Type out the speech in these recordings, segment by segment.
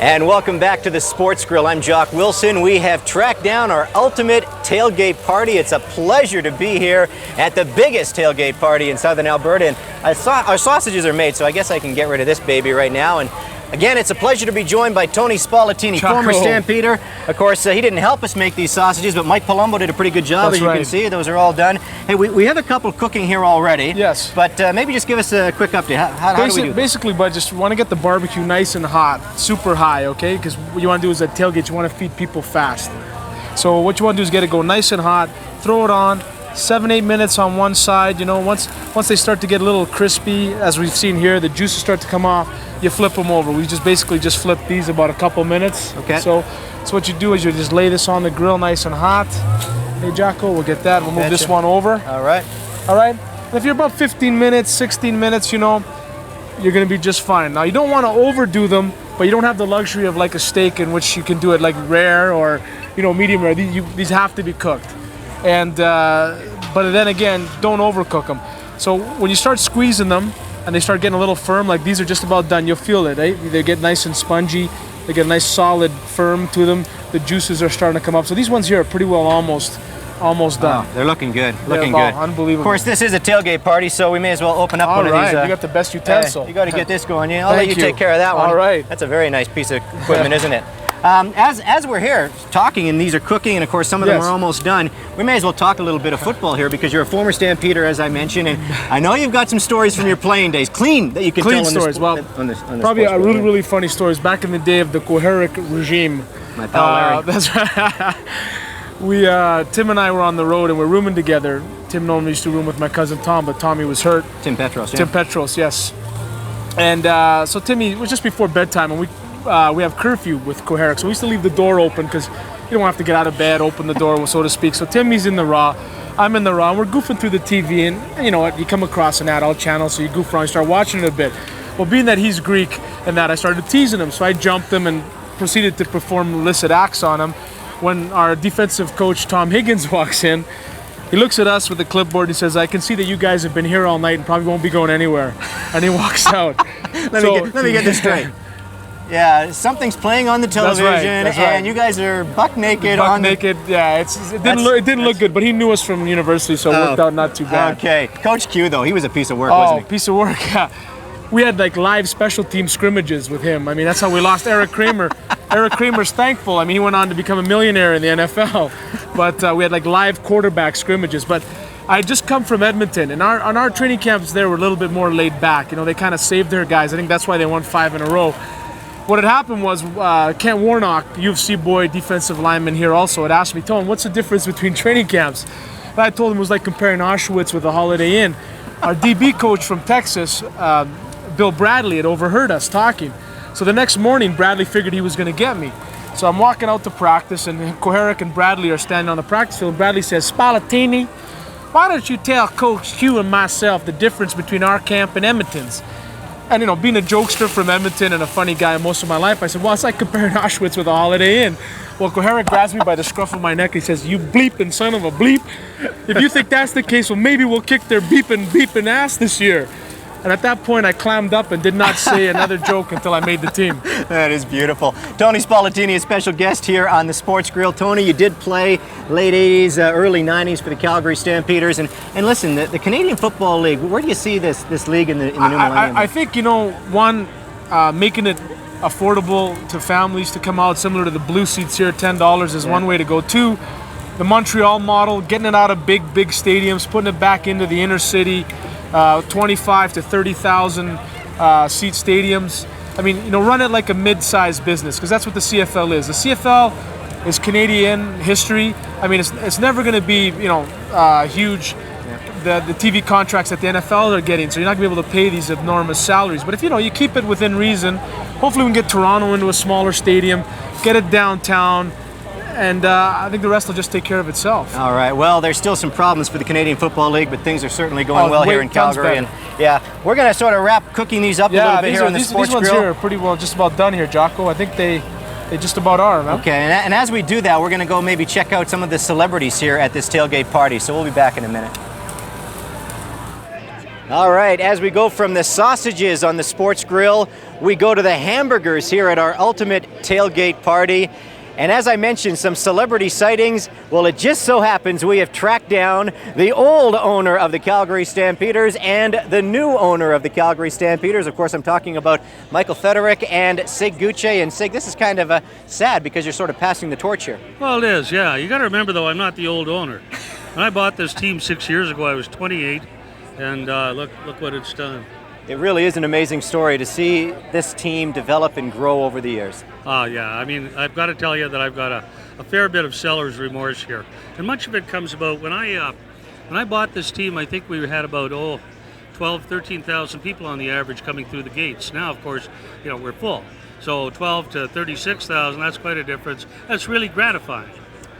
And welcome back to the Sports Grill. I'm Jock Wilson. We have tracked down our ultimate tailgate party. It's a pleasure to be here at the biggest tailgate party in Southern Alberta. And our sausages are made, so I guess I can get rid of this baby right now. And again, it's a pleasure to be joined by Tony Spallettini, former Stampeder. Of course, he didn't help us make these sausages, but Mike Palumbo did a pretty good job, as you can see. Those are all done. Hey, we have a couple cooking here already. Yes. But maybe just give us a quick update. How do we do this? Basically, bud, just want to get the barbecue nice and hot, super high, okay? Because what you want to do is at tailgate, you want to feed people fast. So what you want to do is get it go nice and hot, throw it on, 7-8 minutes on one side. You know, once they start to get a little crispy, as we've seen here, the juices start to come off, you flip them over. We basically flip these about a couple minutes. Okay. So what you do is you just lay this on the grill nice and hot. Hey, Jocko, we'll get that. We'll move this one over. All right. All right. And if you're about 15 minutes, 16 minutes, you know, you're going to be just fine. Now, you don't want to overdo them, but you don't have the luxury of like a steak in which you can do it like rare or, you know, medium rare. These have to be cooked. And but then again, don't overcook them. So when you start squeezing them and they start getting a little firm, like these are just about done, you'll feel it, eh? They get nice and spongy. They get a nice solid firm to them. The juices are starting to come up. So these ones here are pretty well almost done. Oh, they're looking good. Looking good. Unbelievable. Of course, this is a tailgate party, so we may as well open up one of these. You got the best utensil. You got to get this going. I'll let you take care of that one. All right. That's a very nice piece of equipment, isn't it? As we're here talking, and these are cooking, and of course some of them are almost done, we may as well talk a little bit of football here, because you're a former Stampeder, as I mentioned, and I know you've got some stories from your playing days, that you can tell stories. on this Probably a really funny stories back in the day of the Coheric regime. My pal Larry. That's right. Tim and I were on the road and we're rooming together. Tim normally used to room with my cousin Tom, but Tommy was hurt. Tim Petros. Tim Petros, yes. And so Timmy, it was just before bedtime, and we have curfew with Coheric, so we used to leave the door open because you don't have to get out of bed, open the door, so to speak. So Timmy's in the raw, I'm in the raw, and we're goofing through the TV, and you know what, you come across an adult channel, so you goof around, you start watching it a bit. Well, being that he's Greek and that, I started teasing him, so I jumped him and proceeded to perform illicit acts on him. When our defensive coach, Tom Higgins, walks in, he looks at us with a clipboard and he says, "I can see that you guys have been here all night and probably won't be going anywhere." And he walks out. Let me get this straight. Yeah, something's playing on the television, that's right. And you guys are buck naked. Yeah, it didn't look good, but he knew us from university, so it worked out not too bad. Okay, Coach Q though, he was a piece of work, wasn't he? Oh, piece of work. Yeah. We had like live special team scrimmages with him. I mean, that's how we lost Eric Kramer. Eric Kramer's thankful. I mean, he went on to become a millionaire in the NFL, but we had like live quarterback scrimmages. But I had just come from Edmonton, and on our training camps there were a little bit more laid back. You know, they kind of saved their guys. I think that's why they won 5 in a row. What had happened was Kent Warnock, UFC boy, defensive lineman here also, had asked me, "Tone, what's the difference between training camps?" And I told him it was like comparing Auschwitz with a Holiday Inn. Our DB coach from Texas, Bill Bradley, had overheard us talking. So the next morning, Bradley figured he was going to get me. So I'm walking out to practice, and Coheric and Bradley are standing on the practice field. And Bradley says, "Spallettini, why don't you tell Coach Q and myself the difference between our camp and Edmonton's?" And, you know, being a jokester from Edmonton and a funny guy most of my life, I said, "Well, it's like comparing Auschwitz with a Holiday Inn." Well, Coheric grabs me by the scruff of my neck. He says, "You bleeping son of a bleep. If you think that's the case, well, maybe we'll kick their beeping ass this year." And at that point, I clammed up and did not say another joke until I made the team. That is beautiful. Tony Spallettini, a special guest here on the Sports Grill. Tony, you did play late 80s, early 90s for the Calgary Stampeders. And listen, the Canadian Football League, where do you see this league in the new millennium? I think, you know, making it affordable to families to come out, similar to the blue seats here, $10 is one way to go. 2, the Montreal model, getting it out of big stadiums, putting it back into the inner city, 25 to 30,000 seat stadiums. I mean, you know, run it like a mid-sized business, because that's what the CFL is. The CFL is Canadian history. I mean, it's never going to be, you know, huge. The TV contracts that the NFL are getting, so you're not going to be able to pay these enormous salaries. But if you keep it within reason, hopefully we can get Toronto into a smaller stadium, get it downtown, and I think the rest will just take care of itself. All right. Well, there's still some problems for the Canadian Football League, but things are certainly going well here in Calgary. And yeah, we're going to sort of wrap cooking these up a little bit here on the Sports Grill. These ones here are pretty well just about done here, Jocko. I think they just about are, man. Okay, and as we do that, we're going to go maybe check out some of the celebrities here at this tailgate party. So we'll be back in a minute. All right, as we go from the sausages on the sports grill, we go to the hamburgers here at our ultimate tailgate party. And as I mentioned, some celebrity sightings. Well, it just so happens we have tracked down the old owner of the Calgary Stampeders and the new owner of the Calgary Stampeders. Of course, I'm talking about Michael Federick and Sig Gucci. And Sig, this is kind of sad because you're sort of passing the torch here. Well, it is, yeah. You got to remember, though, I'm not the old owner. When I bought this team 6 years ago, I was 28, and look what it's done. It really is an amazing story to see this team develop and grow over the years. Oh, yeah. I mean, I've got to tell you that I've got a fair bit of seller's remorse here. And much of it comes about when I bought this team, I think we had about, 12, 13,000 people on the average coming through the gates. Now, of course, we're full. So 12 to 36,000, that's quite a difference. That's really gratifying.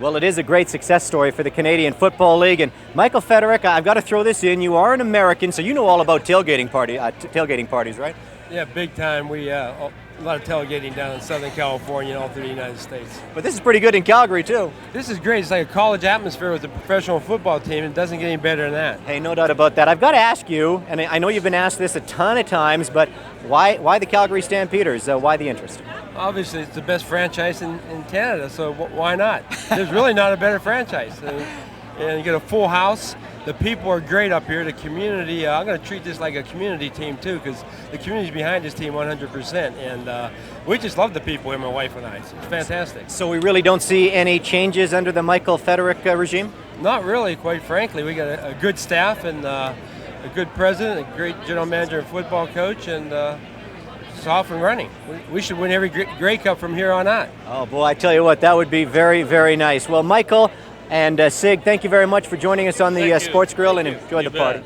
Well, it is a great success story for the Canadian Football League. And Michael Federick, I've got to throw this in. You are an American, so you know all about tailgating parties, right? Yeah, big time. We a lot of tailgating down in Southern California and all through the United States. But this is pretty good in Calgary, too. This is great. It's like a college atmosphere with a professional football team. It doesn't get any better than that. Hey, no doubt about that. I've got to ask you, and I know you've been asked this a ton of times, but why the Calgary Stampeders? Why the interest? Obviously, it's the best franchise in Canada, so why not? There's really not a better franchise. And you get a full house. The people are great up here. The community, I'm going to treat this like a community team, too, because the community's behind this team 100%. And we just love the people here, my wife and I. It's fantastic. So we really don't see any changes under the Michael Federick regime? Not really, quite frankly. We got a good staff and a good president, a great general manager and football coach, and it's off and running. We should win every Grey Cup from here on out. Oh, boy, I tell you what, that would be very, very nice. Well, Michael and Sig, thank you very much for joining us on the Sports Grill, and enjoy the party.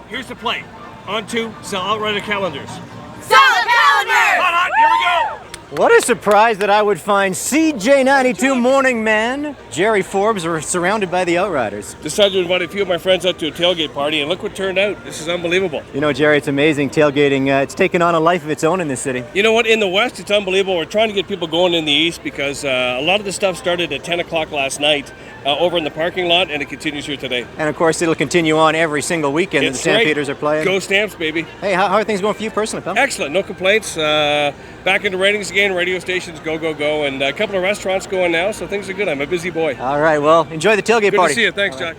Here's the play. On to sell outrider calendars. Sell the calendars! Hot, here we go! What a surprise that I would find CJ92 Morning Man, Jerry Forbes, are surrounded by the Outriders. Decided to invite a few of my friends out to a tailgate party, and look what turned out. This is unbelievable. You know, Jerry, it's amazing. Tailgating, it's taken on a life of its own in this city. You know what? In the West, it's unbelievable. We're trying to get people going in the East because a lot of the stuff started at 10 o'clock last night over in the parking lot, and it continues here today. And, of course, it'll continue on every single weekend that the Stampeders are playing. Go Stamps, baby. Hey, how are things going for you personally, pal? Excellent. No complaints. Back into ratings again. Radio stations, go, and a couple of restaurants going now, so things are good. I'm a busy boy. All right, well, enjoy the tailgate Good party. to see you. Thanks, Jack.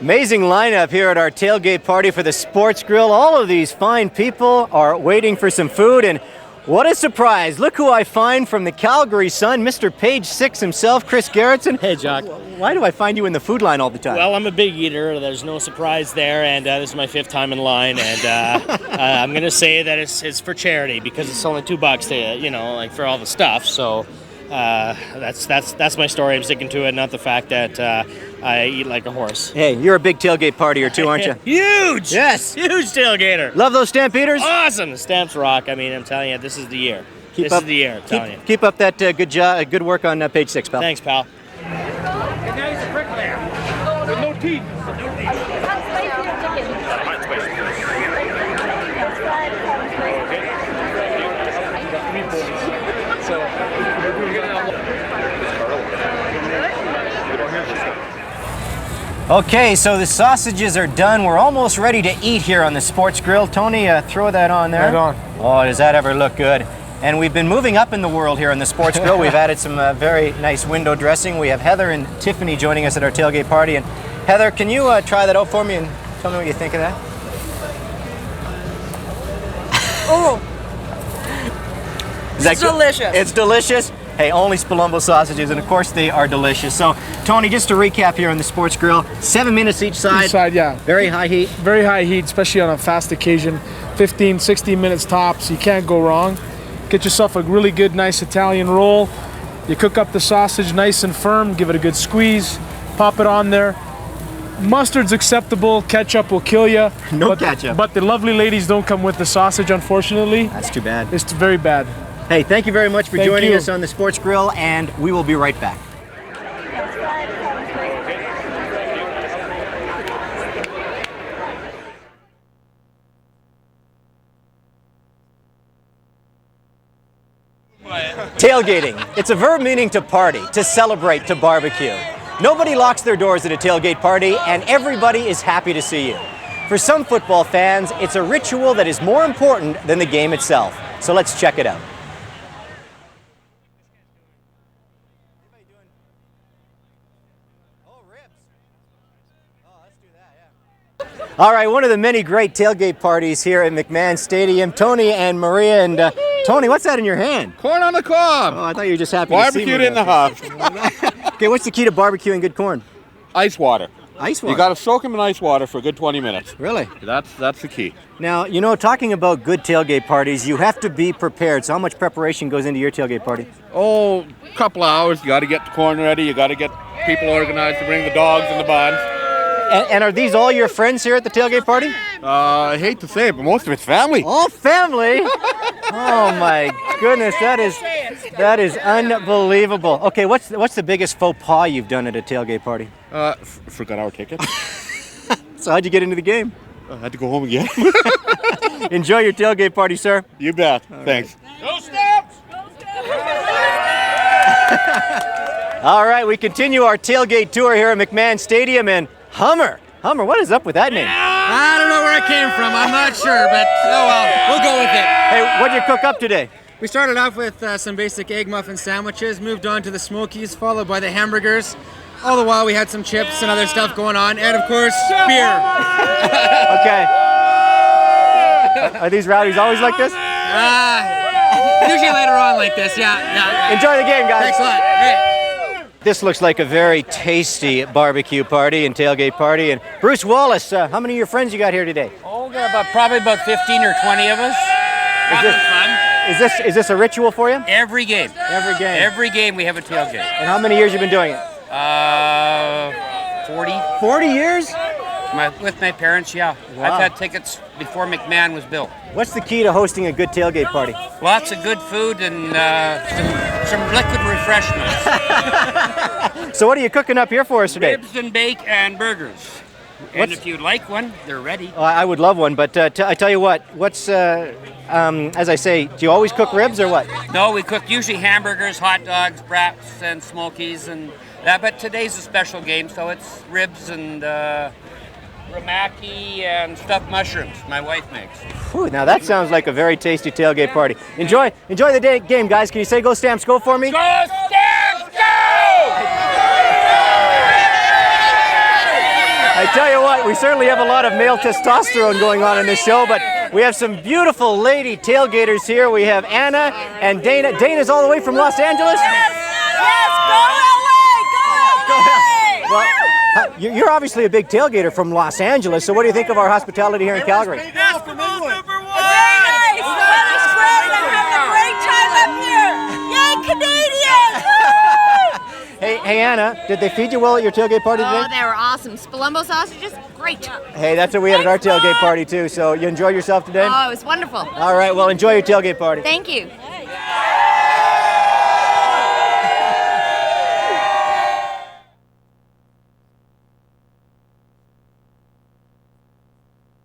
Amazing lineup here at our tailgate party for the Sports Grill. All of these fine people are waiting for some food, and what a surprise. Look who I find from the Calgary Sun, Mr. Page 6 himself, Chris Gerritsen. Hey, Jock. Why do I find you in the food line all the time? Well, I'm a big eater. There's no surprise there, and this is my 5th time in line, and I'm going to say that it's for charity because it's only $2 to, like for all the stuff, so that's my story. I'm sticking to it, not the fact that I eat like a horse. Hey, you're a big tailgate partier too, aren't you? Huge! Yes! Huge tailgater! Love those Stampeders? Awesome! The Stamps rock. I mean, I'm telling you, this is the year. This is the year, I'm telling you. Keep up that good work on page 6, pal. Thanks, pal. And now he's a bricklayer with no teeth. Okay, so the sausages are done. We're almost ready to eat here on the Sports Grill. Tony, throw that on there. Right on. Oh, does that ever look good? And we've been moving up in the world here on the Sports Grill. We've added some very nice window dressing. We have Heather and Tiffany joining us at our tailgate party. And Heather, can you try that out for me and tell me what you think of that? Oh, it's delicious. It's delicious. Hey, only Spalumbo sausages, and of course they are delicious. So, Tony, just to recap here on the Sports Grill, 7 minutes each side. Each side, yeah. Very high heat. Very high heat, especially on a fast occasion. 15, 16 minutes tops. You can't go wrong. Get yourself a really good, nice Italian roll. You cook up the sausage nice and firm, give it a good squeeze, pop it on there. Mustard's acceptable, ketchup will kill you. No ketchup. But the lovely ladies don't come with the sausage, unfortunately. That's too bad. It's very bad. Hey, thank you very much for Thank joining you. us on the Sports Grill, and we will be right back. Tailgating. It's a verb meaning to party, to celebrate, to barbecue. Nobody locks their doors at a tailgate party, and everybody is happy to see you. For some football fans, it's a ritual that is more important than the game itself. So let's check it out. All right, one of the many great tailgate parties here at McMahon Stadium. Tony and Maria, and Tony, what's that in your hand? Corn on the cob. Oh, I thought you were just happy to see me. Barbecued in the hub. Okay, what's the key to barbecuing good corn? Ice water. Ice water? You got to soak them in ice water for a good 20 minutes. Really? That's the key. Now, you know, talking about good tailgate parties, you have to be prepared. So how much preparation goes into your tailgate party? Oh, a couple of hours. You got to get the corn ready. You got to get people organized to bring the dogs and the buns. And are these all your friends here at the tailgate party? I hate to say it, but most of it's family. All family? Oh my goodness, that is unbelievable. Okay, what's the biggest faux pas you've done at a tailgate party? Forgot our ticket. So how'd you get into the game? I had to go home again. Enjoy your tailgate party, sir. You bet. Thanks. Go Stamps! All right, we continue our tailgate tour here at McMahon Stadium, and Hummer, what is up with that name? I don't know where it came from. I'm not sure, but oh well, we'll go with it. Hey, what'd you cook up today? We started off with some basic egg muffin sandwiches, moved on to the smokies, followed by the hamburgers. All the while we had some chips and other stuff going on, and of course, beer. Okay. Are these rowdies always like this? Usually later on like this, yeah. Enjoy the game, guys. Thanks a lot. Hey. This looks like a very tasty barbecue party and tailgate party. And Bruce Wallace, how many of your friends you got here today? Oh, we got probably about 15 or 20 of us. Is this a ritual for you? Every game. Every game. Every game we have a tailgate. And how many years you been doing it? 40. 40 years? With my parents, yeah. Wow. I've had tickets before McMahon was built. What's the key to hosting a good tailgate party? Lots of good food and some liquid refreshments. So what are you cooking up here for us today? Ribs and bake and burgers. And if you'd like one, they're ready. I would love one, but I tell you what, as I say, do you always cook ribs or what? No, we cook usually hamburgers, hot dogs, wraps, and smokies, and but today's a special game, so it's ribs and ramaki and stuffed mushrooms my wife makes. Whew, now that sounds like a very tasty tailgate party. Enjoy the game, guys. Can you say "Go Stamps, go" for me? Go Stamps, go! I tell you what, we certainly have a lot of male testosterone going on in this show, but we have some beautiful lady tailgaters here. We have Anna and Dana. Dana's all the way from Los Angeles? Yes, go LA! Well, you're obviously a big tailgater from Los Angeles, so what do you think of our hospitality here in Calgary? Basketball's #1! Very nice! The weather's great! I'm having a great time up here! Yay, Canadians! Hey Anna, did they feed you well at your tailgate party today? Oh, they were awesome. Spalumbo sausages, great. Hey, that's what we had at our tailgate party too, so you enjoyed yourself today? Oh, it was wonderful. All right, well, enjoy your tailgate party. Thank you.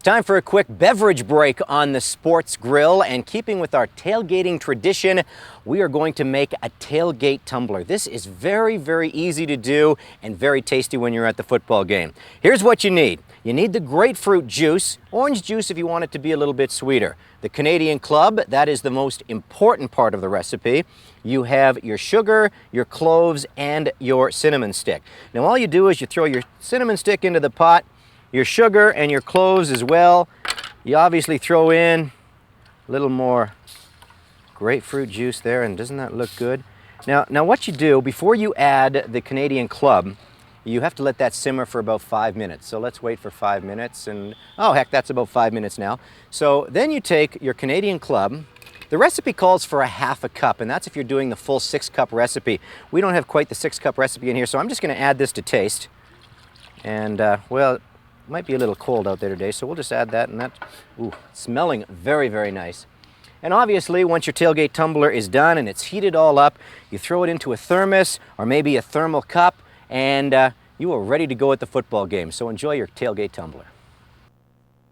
Time for a quick beverage break on the Sports Grill, and keeping with our tailgating tradition, we are going to make a tailgate tumbler. This is very, very easy to do and very tasty when you're at the football game. Here's what you need. You need the grapefruit juice, orange juice if you want it to be a little bit sweeter. The Canadian Club, that is the most important part of the recipe. You have your sugar, your cloves, and your cinnamon stick. Now all you do is you throw your cinnamon stick into the pot, your sugar and your cloves as well. You obviously throw in a little more grapefruit juice there, and doesn't that look good? Now what you do, before you add the Canadian Club, you have to let that simmer for about 5 minutes. So let's wait for 5 minutes, and oh heck, that's about 5 minutes now. So then you take your Canadian Club. The recipe calls for a half a cup, and that's if you're doing the full 6-cup recipe. We don't have quite the 6-cup recipe in here, so I'm just gonna add this to taste. And well, might be a little cold out there today, so we'll just add that, and that's smelling very, very nice. And obviously, once your tailgate tumbler is done and it's heated all up, you throw it into a thermos or maybe a thermal cup, and you are ready to go at the football game. So enjoy your tailgate tumbler.